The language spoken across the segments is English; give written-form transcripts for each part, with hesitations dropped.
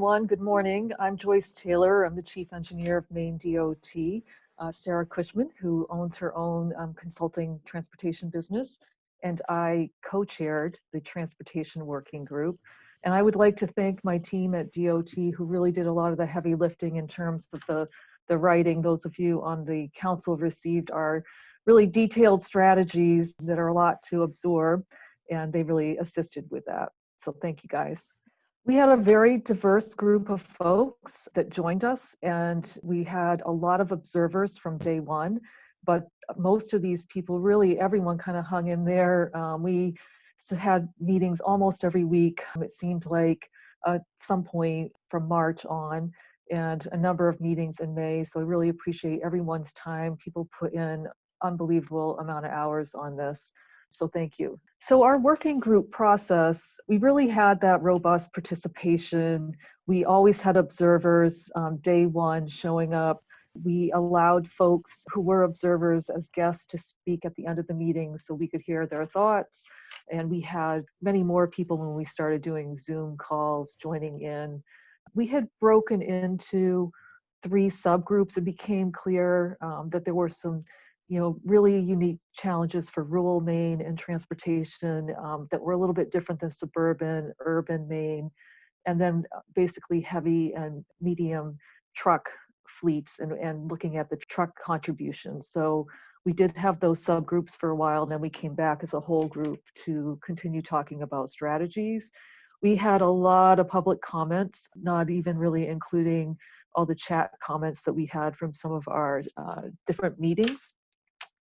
everyone. Good morning. I'm Joyce Taylor. I'm the Chief Engineer of Maine DOT. Sarah Cushman, who owns her own consulting transportation business, and I co-chaired the Transportation Working Group. And I would like to thank my team at DOT who really did a lot of the heavy lifting in terms of the writing. Those of you on the council received our really detailed strategies that are a lot to absorb, and they really assisted with that. So thank you guys. We had a very diverse group of folks that joined us, and we had a lot of observers from day one, but most of these people, really everyone kind of hung in there. We had meetings almost every week. It seemed like at some point from March on, and a number of meetings in May. So I really appreciate everyone's time. People put in unbelievable amount of hours on this. So thank you. So our working group process, we really had that robust participation. We always had observers day one showing up. We allowed folks who were observers as guests to speak at the end of the meeting so we could hear their thoughts. And we had many more people when we started doing Zoom calls joining in. We had broken into 3 subgroups. It became clear that there were some really unique challenges for rural Maine and transportation that were a little bit different than suburban, urban Maine, and then basically heavy and medium truck fleets and looking at the truck contributions. So we did have those subgroups for a while, and then we came back as a whole group to continue talking about strategies. We had a lot of public comments, not even really including all the chat comments that we had from some of our different meetings.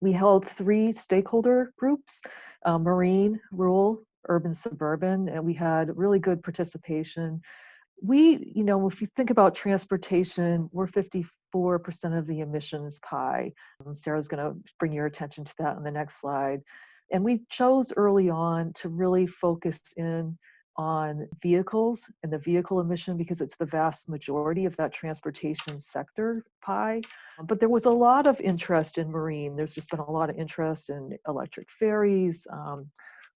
We held 3 stakeholder groups, marine, rural, urban, suburban, and we had really good participation. We, if you think about transportation, we're 54% of the emissions pie. Sarah's going to bring your attention to that on the next slide. And we chose early on to really focus in on vehicles and the vehicle emission because it's the vast majority of that transportation sector pie. But there was a lot of interest in marine. There's just been a lot of interest in electric ferries,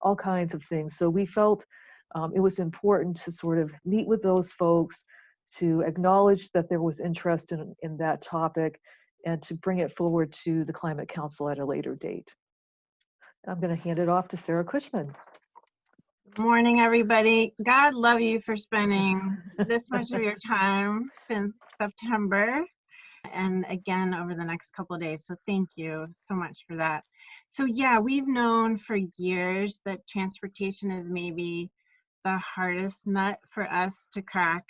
all kinds of things. So we felt it was important to sort of meet with those folks, to acknowledge that there was interest in that topic, and to bring it forward to the Climate Council at a later date. I'm going to hand it off to Sarah Cushman. Good morning, everybody. God love you for spending this much of your time since September and again over the next couple of days. So thank you so much for that. So yeah, we've known for years that transportation is maybe the hardest nut for us to crack.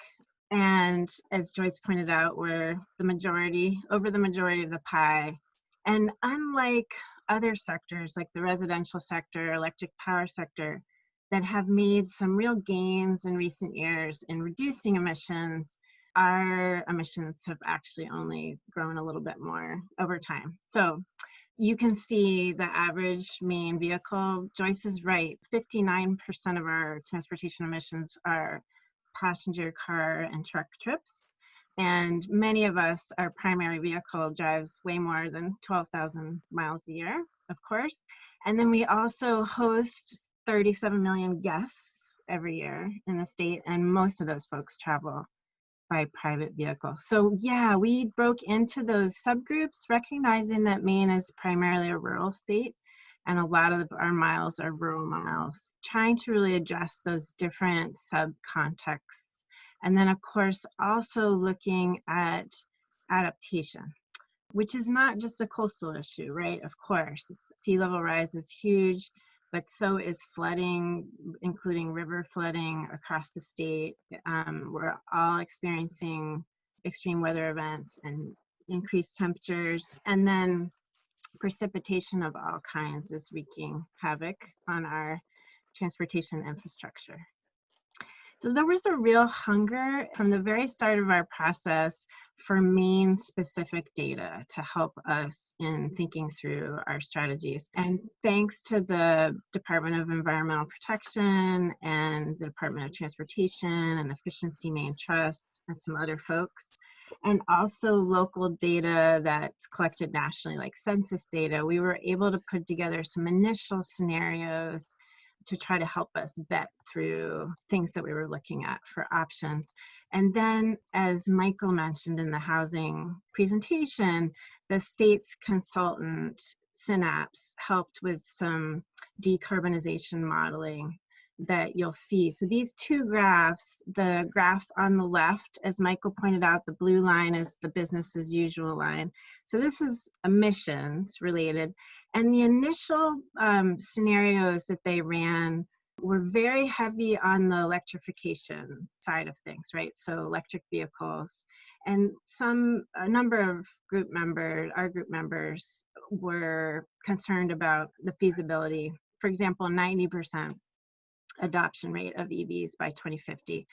And as Joyce pointed out, we're over the majority of the pie. And unlike other sectors like the residential sector, electric power sector, that have made some real gains in recent years in reducing emissions, our emissions have actually only grown a little bit more over time. So you can see the average Maine vehicle. Joyce is right, 59% of our transportation emissions are passenger car and truck trips. And many of us, our primary vehicle drives way more than 12,000 miles a year, of course. And then we also host 37 million guests every year in the state, and most of those folks travel by private vehicle. So yeah, we broke into those subgroups, recognizing that Maine is primarily a rural state, and a lot of our miles are rural miles, trying to really address those different sub-contexts. And then of course, also looking at adaptation, which is not just a coastal issue, right? Of course, sea level rise is huge, but so is flooding, including river flooding across the state. We're all experiencing extreme weather events and increased temperatures, and then precipitation of all kinds is wreaking havoc on our transportation infrastructure. So there was a real hunger from the very start of our process for Maine-specific data to help us in thinking through our strategies. And thanks to the Department of Environmental Protection and the Department of Transportation and Efficiency Maine Trust and some other folks, and also local data that's collected nationally, like census data, we were able to put together some initial scenarios to try to help us vet through things that we were looking at for options. And then, as Michael mentioned in the housing presentation, the state's consultant, Synapse, helped with some decarbonization modeling that you'll see. So these two graphs, the graph on the left, as Michael pointed out, the blue line is the business as usual line. So this is emissions related. And the initial scenarios that they ran were very heavy on the electrification side of things, right? So electric vehicles. And a number of our group members were concerned about the feasibility. For example, 90% adoption rate of EVs by 2050.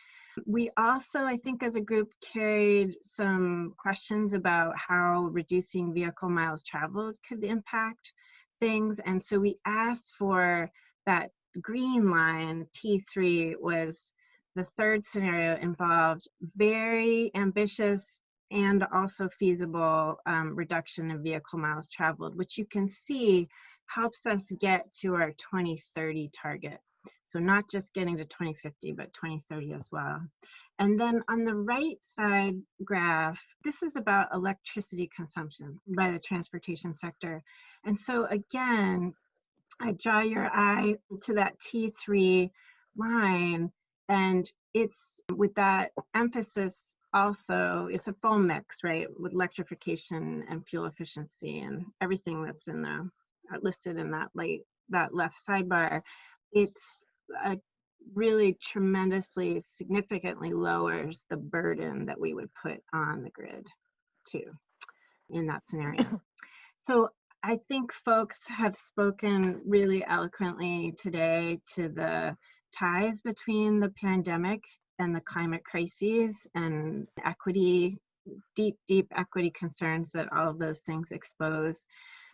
We also, I think as a group, carried some questions about how reducing vehicle miles traveled could impact things. And so we asked for that green line, T3, was the third scenario, involved very ambitious and also feasible reduction in vehicle miles traveled, which you can see helps us get to our 2030 target. So not just getting to 2050, but 2030 as well. And then on the right side graph, this is about electricity consumption by the transportation sector. And so again, I draw your eye to that T3 line, and it's with that emphasis also, it's a full mix, right, with electrification and fuel efficiency and everything that's in the listed in that left sidebar. It's really tremendously, significantly lowers the burden that we would put on the grid too in that scenario. So I think folks have spoken really eloquently today to the ties between the pandemic and the climate crises and equity, deep equity concerns that all of those things expose.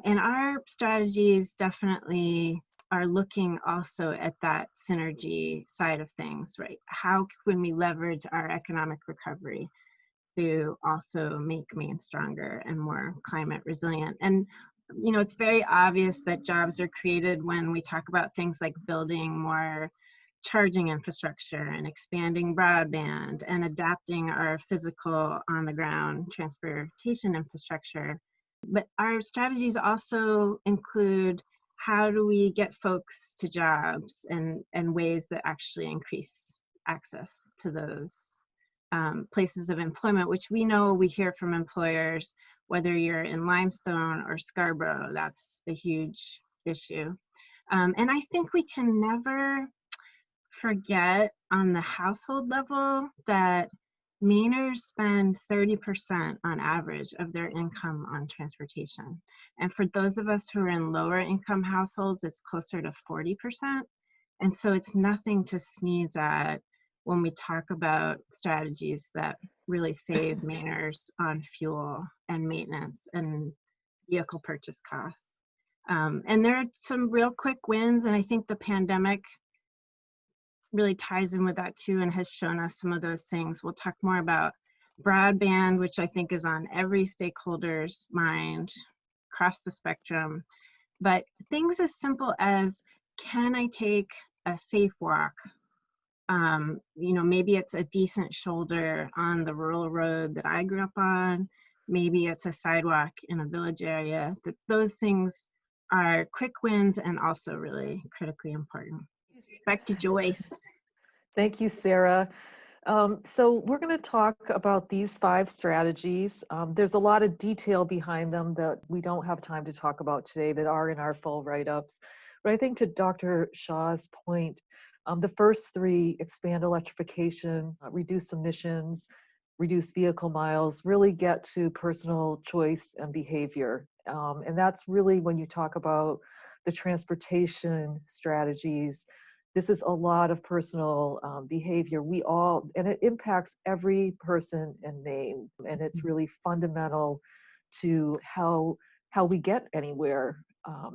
And our strategies definitely are looking also at that synergy side of things, right? How can we leverage our economic recovery to also make Maine stronger and more climate resilient? And you know, it's very obvious that jobs are created when we talk about things like building more charging infrastructure and expanding broadband and adapting our physical on the ground transportation infrastructure. But our strategies also include how do we get folks to jobs and ways that actually increase access to those places of employment, which we know we hear from employers, whether you're in Limestone or Scarborough, that's a huge issue. And I think we can never forget on the household level that Mainers spend 30% on average of their income on transportation. And for those of us who are in lower income households, it's closer to 40%. And so it's nothing to sneeze at when we talk about strategies that really save Mainers on fuel and maintenance and vehicle purchase costs. And there are some real quick wins, and I think the pandemic really ties in with that too and has shown us some of those things. We'll talk more about broadband, which I think is on every stakeholder's mind across the spectrum. But things as simple as, can I take a safe walk? You know, maybe it's a decent shoulder on the rural road that I grew up on. Maybe it's a sidewalk in a village area. Those things are quick wins and also really critically important. Back to Joyce. Thank you, Sarah. So we're going to talk about these 5 strategies. There's a lot of detail behind them that we don't have time to talk about today that are in our full write-ups. But I think to Dr. Shaw's point, the first 3, expand electrification, reduce emissions, reduce vehicle miles, really get to personal choice and behavior. And that's really when you talk about the transportation strategies. This is a lot of personal behavior. And it impacts every person in Maine, and it's really fundamental to how we get anywhere.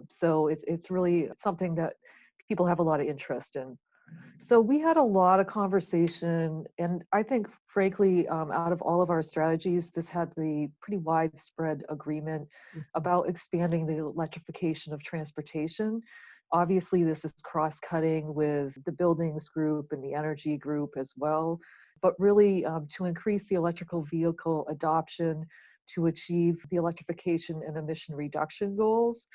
So it's really something that people have a lot of interest in. So we had a lot of conversation, and I think, frankly, out of all of our strategies, this had the pretty widespread agreement about expanding the electrification of transportation. Obviously, this is cross-cutting with the buildings group and the energy group as well, but really to increase the electrical vehicle adoption to achieve the electrification and emission reduction goals.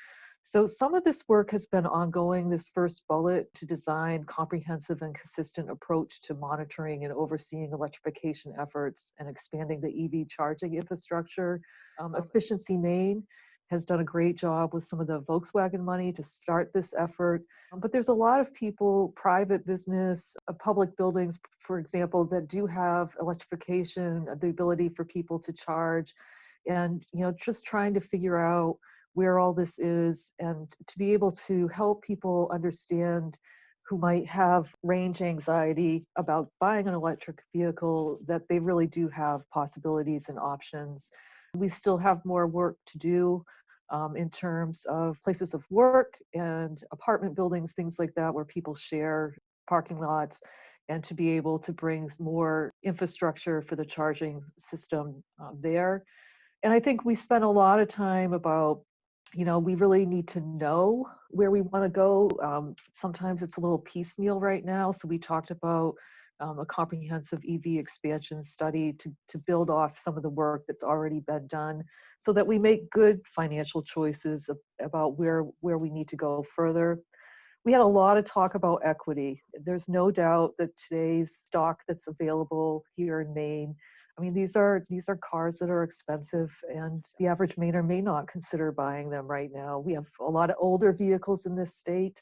So some of this work has been ongoing. This first bullet to design comprehensive and consistent approach to monitoring and overseeing electrification efforts and expanding the EV charging infrastructure. Efficiency Maine has done a great job with some of the Volkswagen money to start this effort. But there's a lot of people, private business, public buildings, for example, that do have electrification, the ability for people to charge, and just trying to figure out where all this is and to be able to help people understand who might have range anxiety about buying an electric vehicle, that they really do have possibilities and options. We still have more work to do in terms of places of work and apartment buildings, things like that, where people share parking lots, and to be able to bring more infrastructure for the charging system there. And I think we spent a lot of time about, we really need to know where we want to go. Sometimes it's a little piecemeal right now. So we talked about a comprehensive EV expansion study to build off some of the work that's already been done so that we make good financial choices about where we need to go further. We had a lot of talk about equity. There's no doubt that today's stock that's available here in Maine, I mean, these are cars that are expensive, and the average Mainer may not consider buying them right now. We have a lot of older vehicles in this state.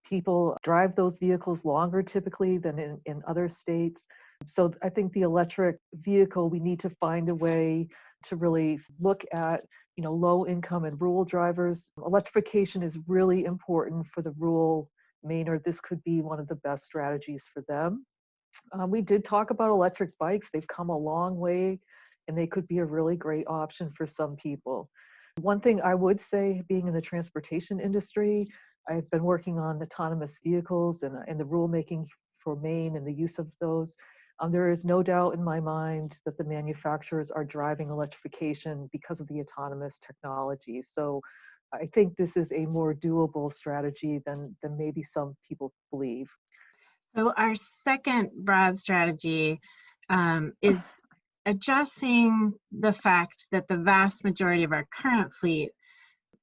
People drive those vehicles longer typically than in other states. So I think the electric vehicle, we need to find a way to really look at low income and rural drivers. Electrification is really important for the rural Mainer. This could be one of the best strategies for them. We did talk about electric bikes. They've come a long way, and they could be a really great option for some people. One thing I would say, being in the transportation industry, I've been working on autonomous vehicles and the rulemaking for Maine and the use of those. There is no doubt in my mind that the manufacturers are driving electrification because of the autonomous technology. So I think this is a more doable strategy than maybe some people believe. So our second broad strategy is addressing the fact that the vast majority of our current fleet,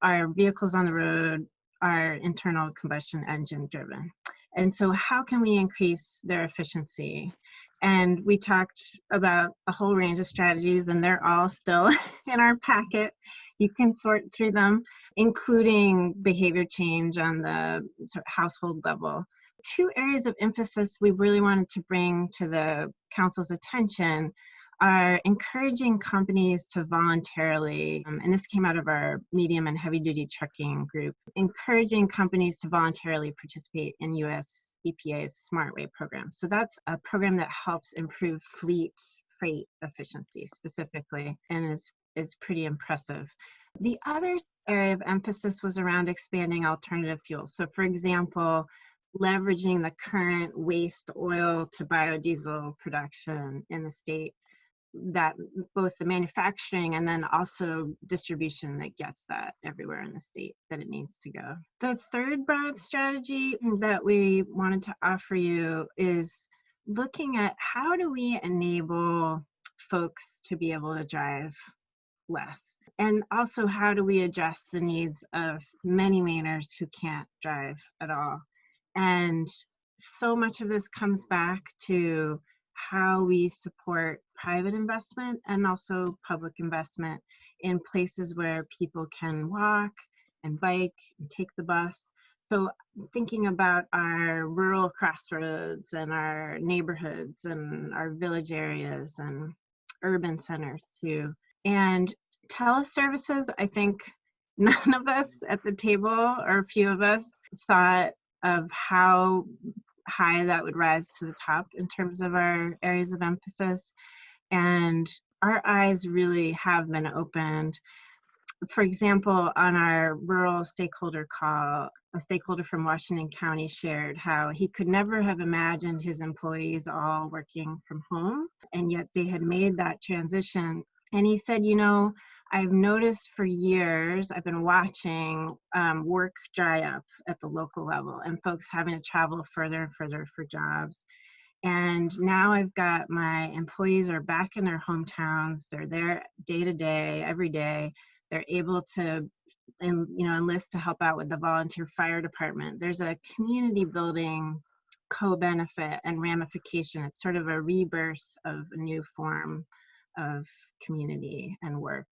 our vehicles on the road, are internal combustion engine driven. And so how can we increase their efficiency? And we talked about a whole range of strategies, and they're all still in our packet. You can sort through them, including behavior change on the sort of household level. Two areas of emphasis we really wanted to bring to the council's attention are encouraging companies to voluntarily, and this came out of our medium and heavy duty trucking group, encouraging companies to voluntarily participate in US EPA's Smart Rate program. So that's a program that helps improve fleet freight efficiency specifically, and is pretty impressive. The other area of emphasis was around expanding alternative fuels. So for example, leveraging the current waste oil to biodiesel production in the state, that both the manufacturing and then also distribution that gets that everywhere in the state that it needs to go. The third broad strategy that we wanted to offer you is looking at how do we enable folks to be able to drive less? And also, how do we address the needs of many Mainers who can't drive at all? And so much of this comes back to how we support private investment and also public investment in places where people can walk and bike and take the bus. So thinking about our rural crossroads and our neighborhoods and our village areas and urban centers too. And teleservices, I think none of us at the table, or a few of us, saw it of how high that would rise to the top in terms of our areas of emphasis. And our eyes really have been opened. For example, on our rural stakeholder call, a stakeholder from Washington County shared how he could never have imagined his employees all working from home, and yet they had made that transition. And he said, I've noticed for years, I've been watching work dry up at the local level and folks having to travel further and further for jobs. And now I've got my employees are back in their hometowns. They're there day to day, every day. They're able to enlist to help out with the volunteer fire department. There's a community building co-benefit and ramification. It's sort of a rebirth of a new form of community and work.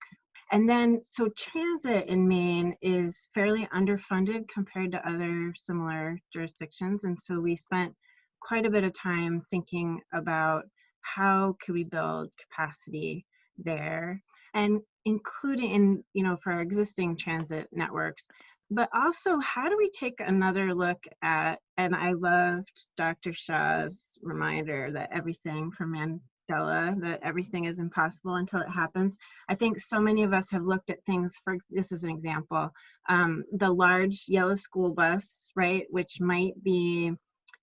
And then, so transit in Maine is fairly underfunded compared to other similar jurisdictions. And so we spent quite a bit of time thinking about how could we build capacity there, and including for our existing transit networks, but also how do we take another look at, and I loved Dr. Shah's reminder that everything from Mandela, that everything is impossible until it happens. I think so many of us have looked at things, for this is an example, the large yellow school bus, right, which might be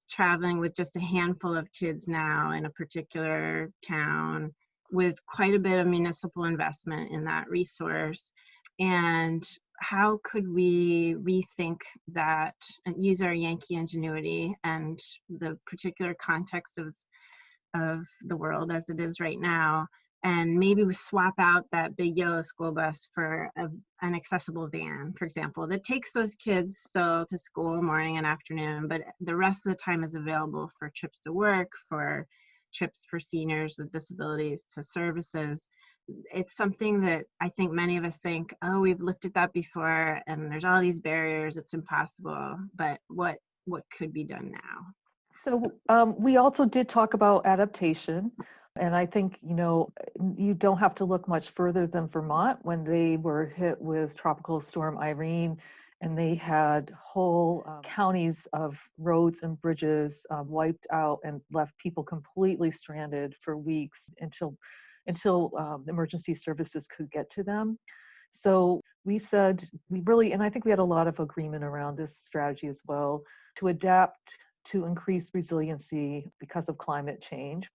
traveling with just a handful of kids now in a particular town with quite a bit of municipal investment in that resource. And how could we rethink that and use our Yankee ingenuity and the particular context of the world as it is right now, and maybe we swap out that big yellow school bus for an accessible van, for example, that takes those kids still to school morning and afternoon, but the rest of the time is available for trips to work, for trips for seniors with disabilities to services. It's something that I think many of us think, oh, we've looked at that before and there's all these barriers, it's impossible, but what could be done now? So we also did talk about adaptation. And I think, you don't have to look much further than Vermont when they were hit with Tropical Storm Irene, and they had whole counties of roads and bridges wiped out and left people completely stranded for weeks until emergency services could get to them. So we said and I think we had a lot of agreement around this strategy as well, to adapt to increase resiliency because of climate change.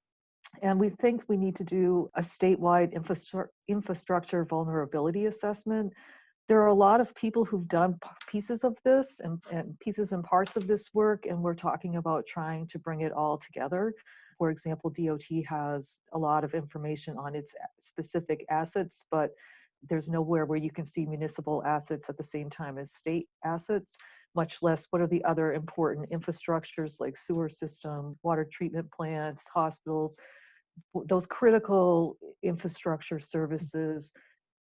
And we think we need to do a statewide infrastructure vulnerability assessment. There are a lot of people who've done pieces of this and pieces and parts of this work, and we're talking about trying to bring it all together. For example, DOT has a lot of information on its specific assets, but there's nowhere where you can see municipal assets at the same time as state assets, much less what are the other important infrastructures like sewer system, water treatment plants, hospitals, those critical infrastructure services,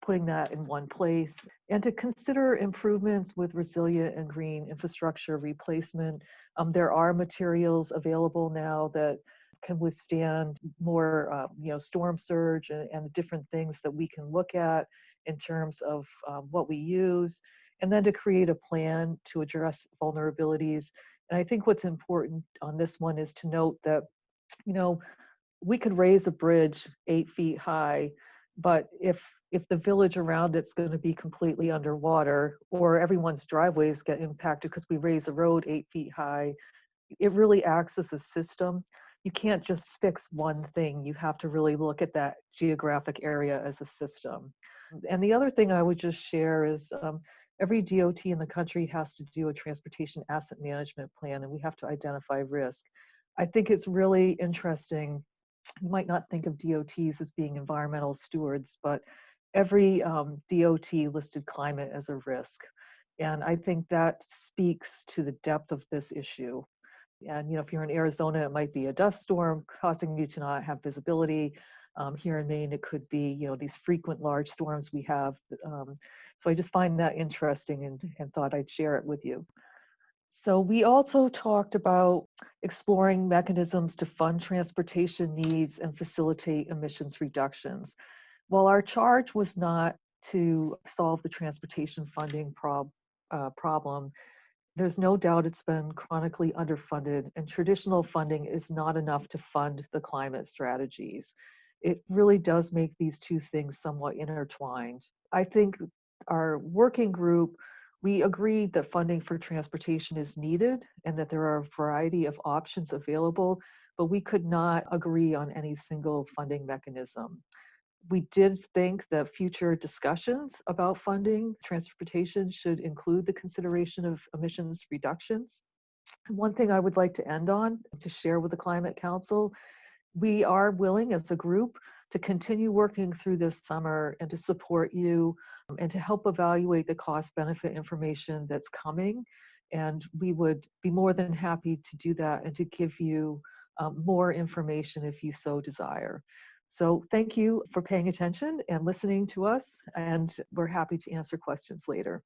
putting that in one place, and to consider improvements with resilient and green infrastructure replacement. There are materials available now that can withstand more, storm surge and the different things that we can look at in terms of what we use, and then to create a plan to address vulnerabilities. And I think what's important on this one is to note that, we could raise a bridge 8 feet high, but if the village around it's going to be completely underwater, or everyone's driveways get impacted because we raise a road 8 feet high, it really acts as a system. You can't just fix one thing. You have to really look at that geographic area as a system. And the other thing I would just share is every DOT in the country has to do a transportation asset management plan, and we have to identify risk. I think it's really interesting. You might not think of DOTs as being environmental stewards, but every DOT listed climate as a risk. And I think that speaks to the depth of this issue. And if you're in Arizona, it might be a dust storm causing you to not have visibility. Here in Maine, it could be these frequent large storms we have. So I just find that interesting and thought I'd share it with you. So we also talked about exploring mechanisms to fund transportation needs and facilitate emissions reductions. While our charge was not to solve the transportation funding problem, there's no doubt it's been chronically underfunded, and traditional funding is not enough to fund the climate strategies. It really does make these two things somewhat intertwined. I think our working group, we agreed that funding for transportation is needed and that there are a variety of options available, but we could not agree on any single funding mechanism. We did think that future discussions about funding transportation should include the consideration of emissions reductions. And one thing I would like to end on to share with the Climate Council, we are willing as a group to continue working through this summer and to support you and to help evaluate the cost benefit information that's coming. And we would be more than happy to do that and to give you more information if you so desire. So thank you for paying attention and listening to us, and we're happy to answer questions later.